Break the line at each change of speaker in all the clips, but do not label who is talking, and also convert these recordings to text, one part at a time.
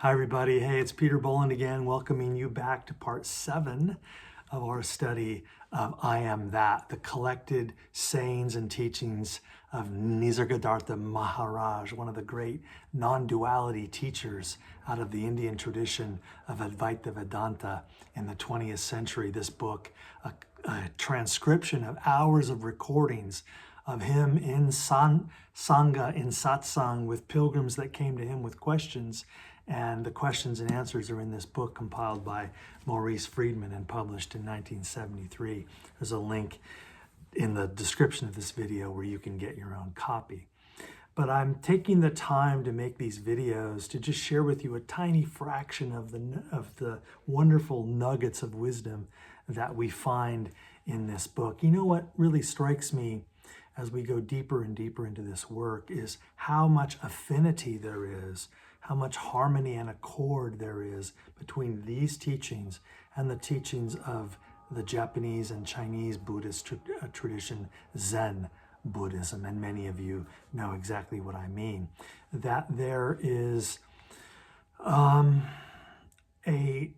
Hi, everybody. Hey, it's Peter Boland again, welcoming you back to part 7 of our study of I Am That, the collected sayings and teachings of Nisargadatta Maharaj, one of the great non-duality teachers out of the Indian tradition of Advaita Vedanta in the 20th century. This book, a transcription of hours of recordings of him in Sangha, in satsang, with pilgrims that came to him with questions. And the questions and answers are in this book compiled by Maurice Friedman and published in 1973. There's a link in the description of this video where you can get your own copy. But I'm taking the time to make these videos to just share with you a tiny fraction of the wonderful nuggets of wisdom that we find in this book. You know what really strikes me as we go deeper and deeper into this work is how much affinity there is, how much harmony and accord there is between these teachings and the teachings of the Japanese and Chinese Buddhist tradition, Zen Buddhism. And many of you know exactly what I mean. That there is a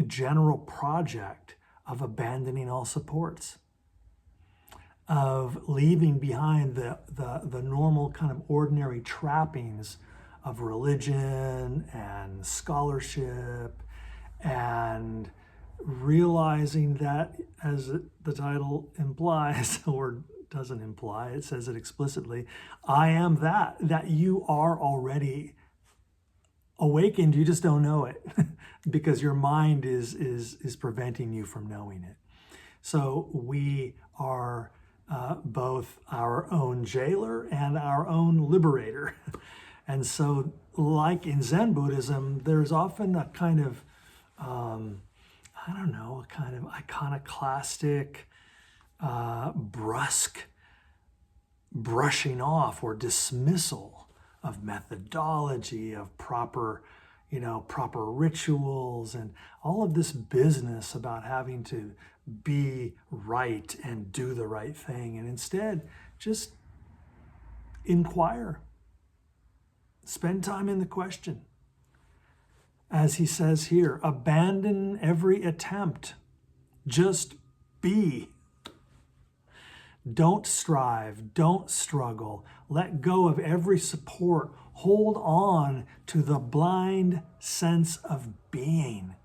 general project of abandoning all supports, of leaving behind the normal kind of ordinary trappings of religion and scholarship, and realizing that, as the title implies, or doesn't imply, it says it explicitly, I am that you are already awakened, you just don't know it because your mind is preventing you from knowing it. So we are both our own jailer and our own liberator. And so, like in Zen Buddhism, there's often a kind of, a kind of iconoclastic, brusque brushing off or dismissal of methodology, of proper rituals, and all of this business about having to be right and do the right thing. And instead, just inquire. Spend time in the question. As he says here, abandon every attempt. Just be. Don't strive. Don't struggle. Let go of every support. Hold on to the blind sense of being,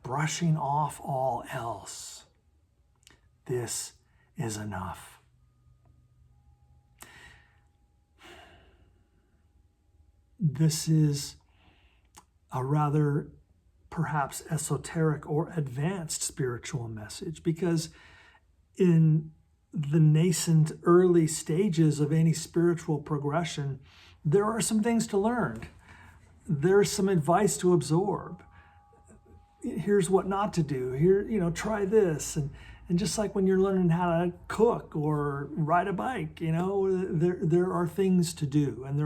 brushing off all else. This is enough. This is a rather perhaps esoteric or advanced spiritual message, because in the nascent early stages of any spiritual progression, there are some things to learn. There's some advice to absorb. Here's what not to do. Here, try this. And just like when you're learning how to cook or ride a bike, there are things to do. And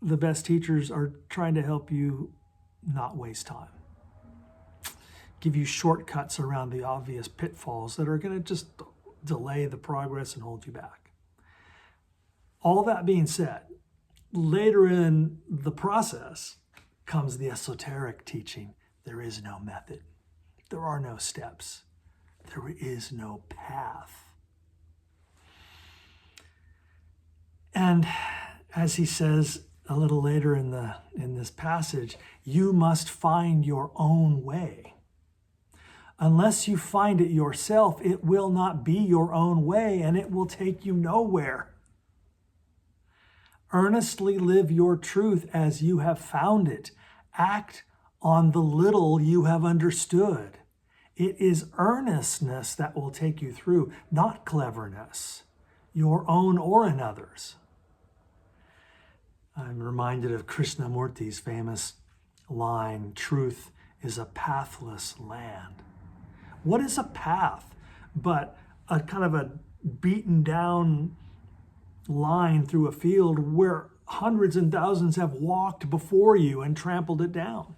the best teachers are trying to help you not waste time, give you shortcuts around the obvious pitfalls that are going to just delay the progress and hold you back. All that being said, later in the process comes the esoteric teaching. There is no method. There are no steps. There is no path. And as he says a little later in this passage, you must find your own way. Unless you find it yourself, it will not be your own way, and it will take you nowhere. Earnestly live your truth as you have found it. Act on the little you have understood. It is earnestness that will take you through, not cleverness, your own or another's. I'm reminded of Krishnamurti's famous line, truth is a pathless land. What is a path but a kind of a beaten down line through a field where hundreds and thousands have walked before you and trampled it down?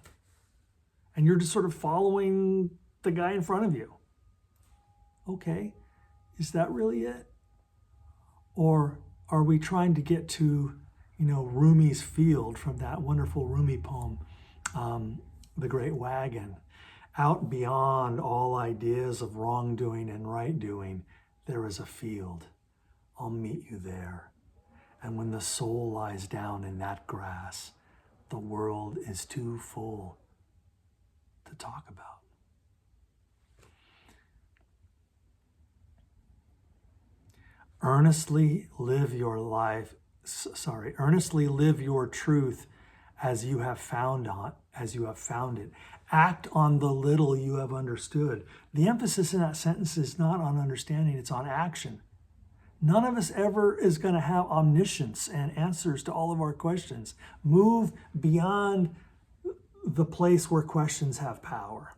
And you're just sort of following the guy in front of you. Okay, is that really it? Or are we trying to get to Rumi's field from that wonderful Rumi poem, The Great Wagon. Out beyond all ideas of wrongdoing and right doing, there is a field. I'll meet you there. And when the soul lies down in that grass, the world is too full to talk about. Earnestly live your truth as you have found it. Act on the little you have understood. The emphasis in that sentence is not on understanding, it's on action. None of us ever is going to have omniscience and answers to all of our questions. Move beyond the place where questions have power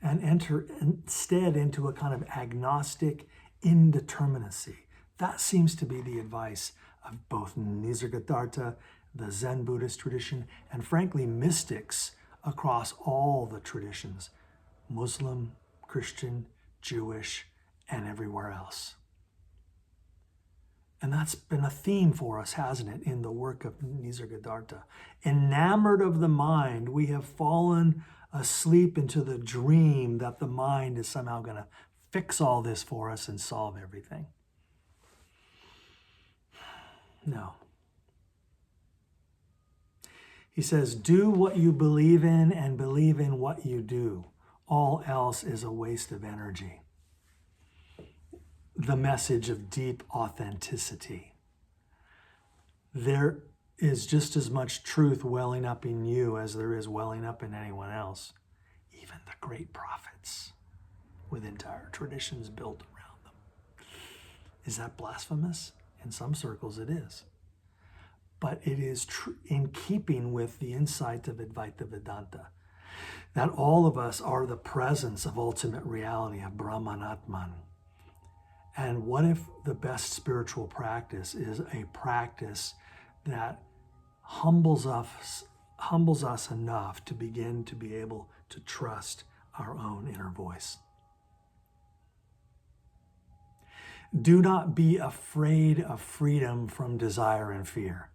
and enter instead into a kind of agnostic indeterminacy. That seems to be the advice of both Nisargadatta, the Zen Buddhist tradition, and frankly, mystics across all the traditions, Muslim, Christian, Jewish, and everywhere else. And that's been a theme for us, hasn't it, in the work of Nisargadatta. Enamored of the mind, we have fallen asleep into the dream that the mind is somehow going to fix all this for us and solve everything. No. He says, do what you believe in and believe in what you do. All else is a waste of energy. The message of deep authenticity. There is just as much truth welling up in you as there is welling up in anyone else, even the great prophets with entire traditions built around them. Is that blasphemous? In some circles it is. But it is in keeping with the insight of Advaita Vedanta, that all of us are the presence of ultimate reality, of Brahmanatman. And what if the best spiritual practice is a practice that humbles us enough to begin to be able to trust our own inner voice? Do not be afraid of freedom from desire and fear.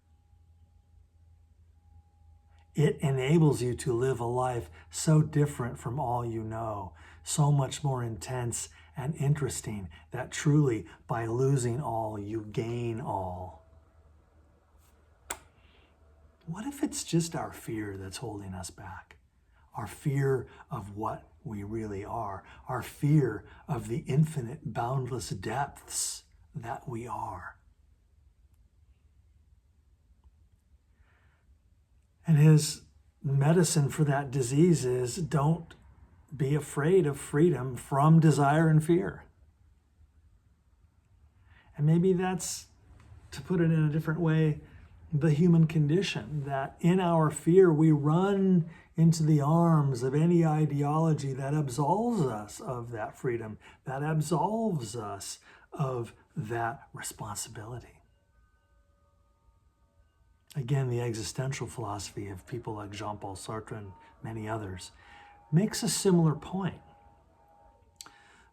It enables you to live a life so different from all you know, so much more intense and interesting, that truly, by losing all, you gain all. What if it's just our fear that's holding us back? Our fear of what we really are, our fear of the infinite, boundless depths that we are. And his medicine for that disease is, don't be afraid of freedom from desire and fear. And maybe that's, to put it in a different way, the human condition, that in our fear we run into the arms of any ideology that absolves us of that freedom, that absolves us of that responsibility. Again, the existential philosophy of people like Jean-Paul Sartre and many others makes a similar point,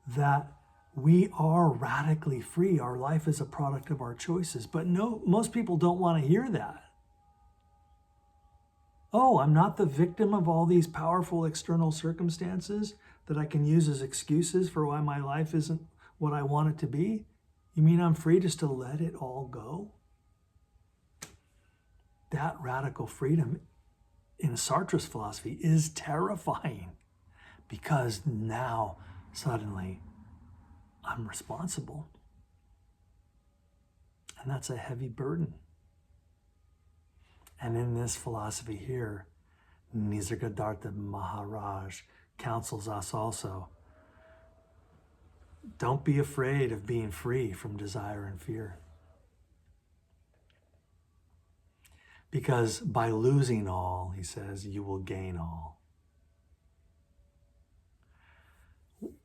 that we are radically free. Our life is a product of our choices. But no, most people don't want to hear that. Oh, I'm not the victim of all these powerful external circumstances that I can use as excuses for why my life isn't what I want it to be? You mean I'm free just to let it all go? That radical freedom in Sartre's philosophy is terrifying, because now suddenly I'm responsible. And that's a heavy burden. And in this philosophy here, Nisargadatta Maharaj counsels us also, don't be afraid of being free from desire and fear. Because by losing all, he says, you will gain all.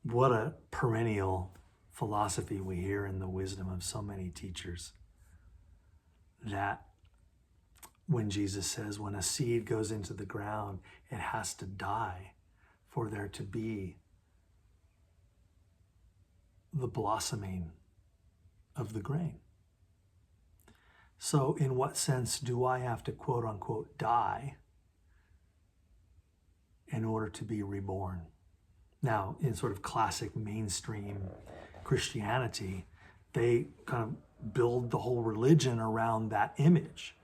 What a perennial philosophy we hear in the wisdom of so many teachers. That when Jesus says, when a seed goes into the ground, it has to die for there to be the blossoming of the grain. So in what sense do I have to quote unquote die in order to be reborn? Now, in sort of classic mainstream Christianity, they kind of build the whole religion around that image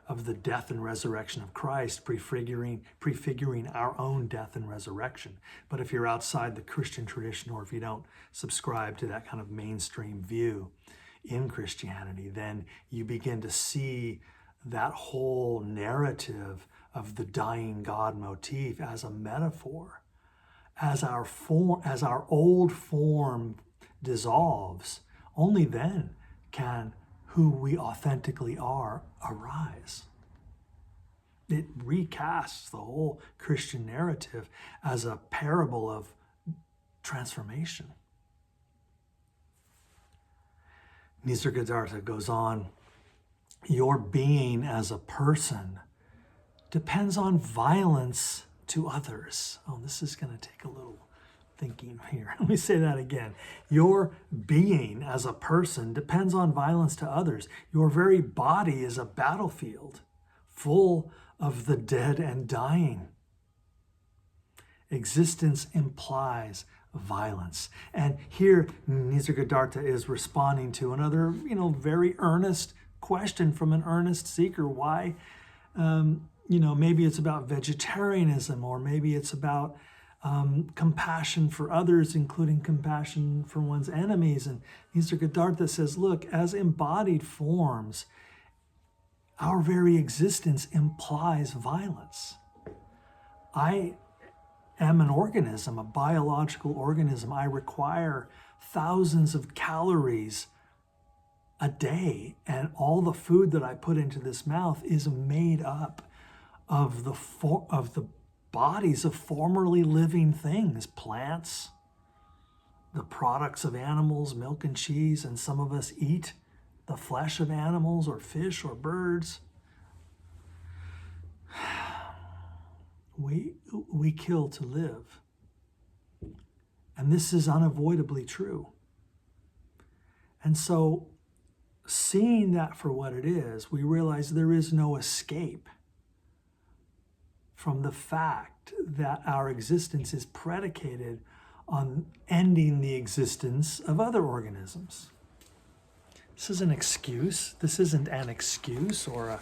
of the death and resurrection of Christ, prefiguring our own death and resurrection. But if you're outside the Christian tradition, or if you don't subscribe to that kind of mainstream view in Christianity, then you begin to see that whole narrative of the dying God motif as a metaphor. As our old form dissolves, only then can who we authentically are arise. It recasts the whole Christian narrative as a parable of transformation. Nisargadatta goes on, your being as a person depends on violence to others. Oh, this is going to take a little thinking here. Let me say that again. Your being as a person depends on violence to others. Your very body is a battlefield full of the dead and dying. Existence implies violence. And here Nisargadatta is responding to another, very earnest question from an earnest seeker. Why, maybe it's about vegetarianism, or maybe it's about compassion for others, including compassion for one's enemies. And Nisargadatta says, look, as embodied forms, our very existence implies violence. I am an organism, a biological organism. I require thousands of calories a day, and all the food that I put into this mouth is made up of the bodies of formerly living things, plants, the products of animals, milk and cheese, and some of us eat the flesh of animals or fish or birds. We kill to live. And this is unavoidably true. And so, seeing that for what it is, we realize there is no escape from the fact that our existence is predicated on ending the existence of other organisms. This is an excuse. This isn't an excuse or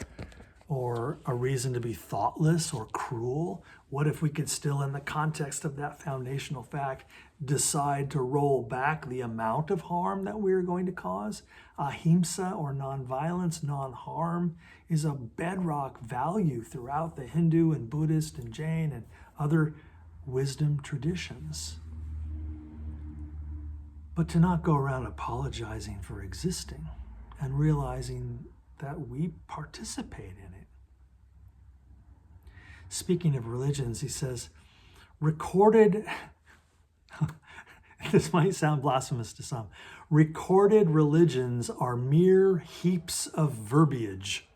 a reason to be thoughtless or cruel. What if we could still, in the context of that foundational fact, decide to roll back the amount of harm that we're going to cause? Ahimsa, or nonviolence, non-harm, is a bedrock value throughout the Hindu and Buddhist and Jain and other wisdom traditions. But to not go around apologizing for existing and realizing that we participate in it. Speaking of religions, he says, recorded, this might sound blasphemous to some, recorded religions are mere heaps of verbiage.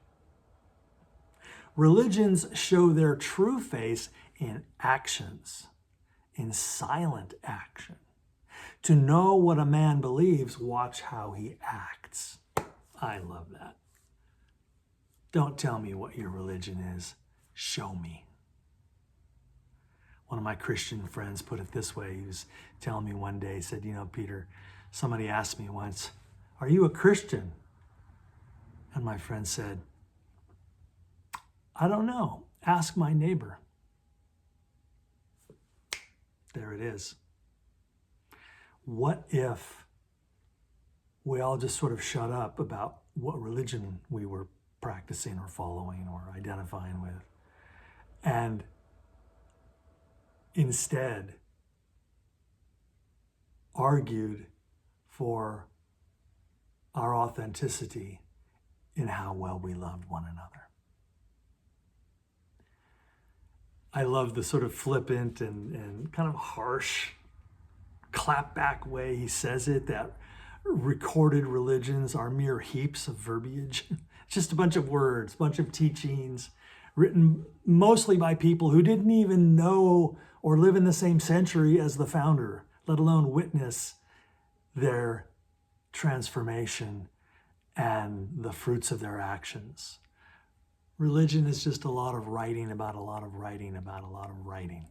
Religions show their true face in actions, in silent action. To know what a man believes, watch how he acts. I love that. Don't tell me what your religion is. Show me. One of my Christian friends put it this way. He was telling me one day, he said, Peter, somebody asked me once, are you a Christian? And my friend said, I don't know. Ask my neighbor. There it is. What if we all just sort of shut up about what religion we were practicing or following or identifying with, and instead argued for our authenticity in how well we loved one another? I love the sort of flippant and kind of harsh clapback way he says it, that recorded religions are mere heaps of verbiage. Just a bunch of words, a bunch of teachings written mostly by people who didn't even know or live in the same century as the founder, let alone witness their transformation and the fruits of their actions. Religion is just a lot of writing about a lot of writing about a lot of writing.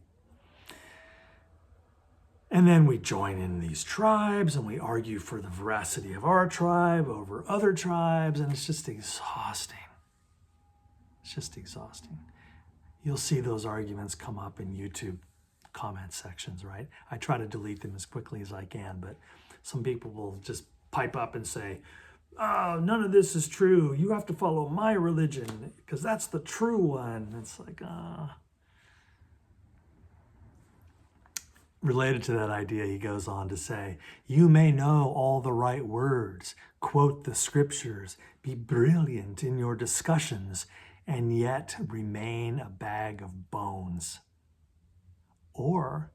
And then we join in these tribes and we argue for the veracity of our tribe over other tribes, and it's just exhausting. It's just exhausting. You'll see those arguments come up in YouTube comment sections, right? I try to delete them as quickly as I can, but some people will just pipe up and say, oh, none of this is true. You have to follow my religion because that's the true one. It's like, Related to that idea, he goes on to say, you may know all the right words, quote the scriptures, be brilliant in your discussions, and yet remain a bag of bones. Or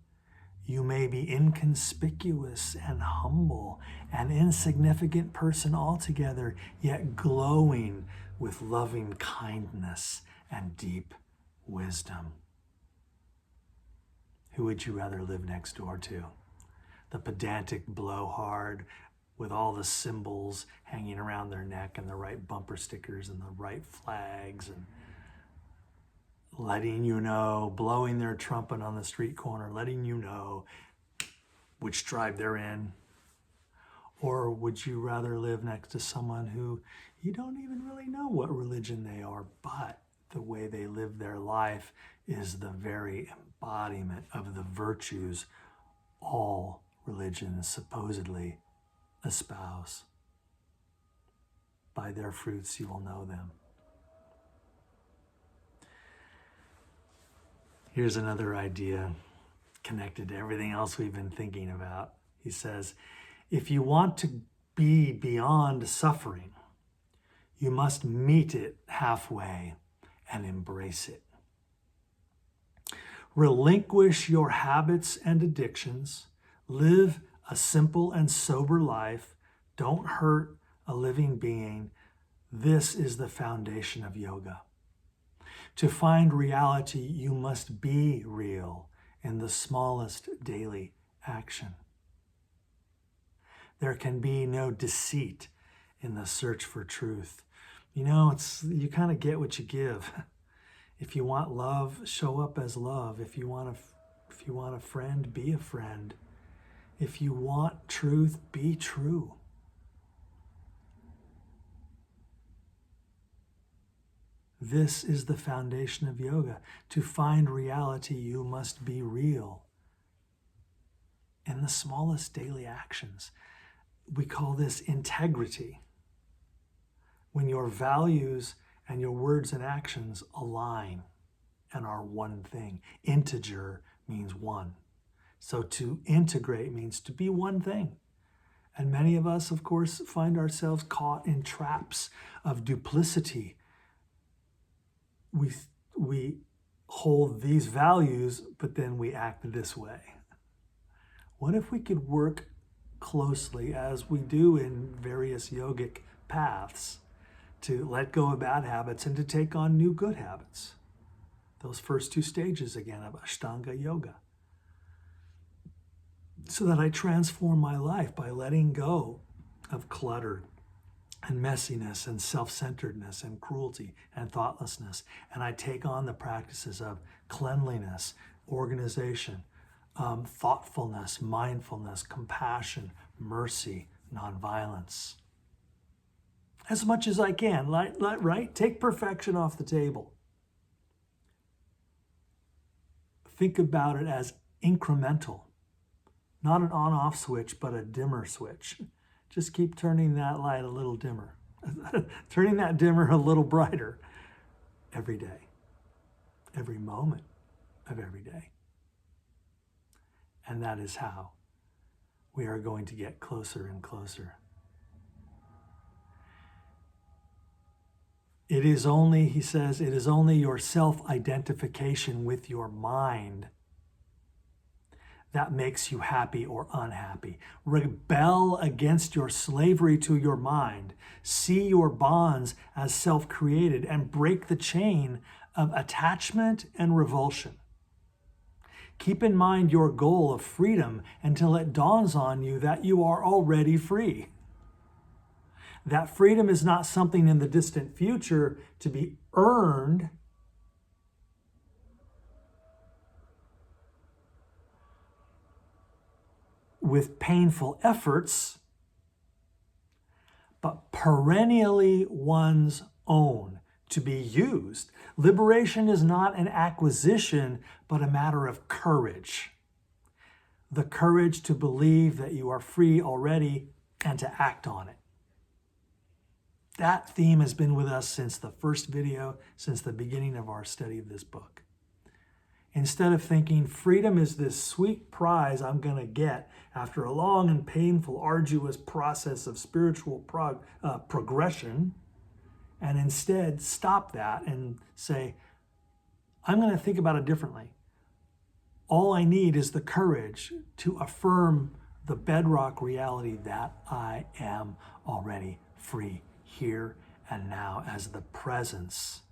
you may be inconspicuous and humble, an insignificant person altogether, yet glowing with loving kindness and deep wisdom. Who would you rather live next door to? The pedantic blowhard with all the symbols hanging around their neck and the right bumper stickers and the right flags and letting you know, blowing their trumpet on the street corner, letting you know which tribe they're in? Or would you rather live next to someone who you don't even really know what religion they are, but the way they live their life is the very embodiment of the virtues all religions supposedly espouse? By their fruits you will know them. Here's another idea connected to everything else we've been thinking about. He says, if you want to be beyond suffering, you must meet it halfway and embrace it. Relinquish your habits and addictions. Live a simple and sober life. Don't hurt a living being. This is the foundation of yoga. To find reality, you must be real in the smallest daily action. There can be no deceit in the search for truth. You know, you kind of get what you give. If you want love, show up as love. If you want a friend, be a friend. If you want truth, be true. This is the foundation of yoga. To find reality, you must be real in the smallest daily actions. We call this integrity. When your values and your words and actions align and are one thing. Integer means one. So to integrate means to be one thing. And many of us, of course, find ourselves caught in traps of duplicity. We hold these values, but then we act this way. What if we could work closely, as we do in various yogic paths, to let go of bad habits and to take on new good habits? Those first two stages, again, of Ashtanga Yoga. So that I transform my life by letting go of clutter and messiness and self-centeredness and cruelty and thoughtlessness. And I take on the practices of cleanliness, organization, thoughtfulness, mindfulness, compassion, mercy, nonviolence. As much as I can, right? Take perfection off the table. Think about it as incremental, not an on-off switch, but a dimmer switch. Just keep turning that light a little dimmer, turning that dimmer a little brighter every day, every moment of every day. And that is how we are going to get closer and closer. It is only, he says, it is only your self-identification with your mind that makes you happy or unhappy. Rebel against your slavery to your mind. See your bonds as self-created and break the chain of attachment and revulsion. Keep in mind your goal of freedom until it dawns on you that you are already free. That freedom is not something in the distant future to be earned, with painful efforts, but perennially one's own, to be used. Liberation is not an acquisition, but a matter of courage. The courage to believe that you are free already and to act on it. That theme has been with us since the first video, since the beginning of our study of this book. Instead of thinking freedom is this sweet prize I'm going to get after a long and painful, arduous process of spiritual progression, and instead stop that and say, I'm going to think about it differently. All I need is the courage to affirm the bedrock reality that I am already free here and now as the presence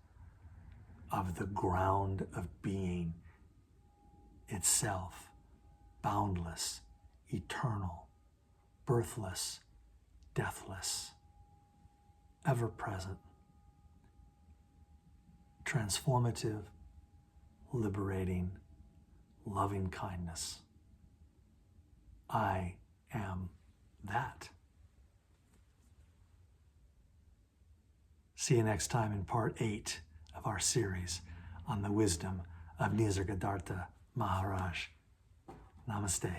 of the ground of being itself, boundless, eternal, birthless, deathless, ever-present, transformative, liberating, loving kindness. I am that. See you next time in part 8 of our series on the wisdom of Nisargadatta Maharaj. Namaste.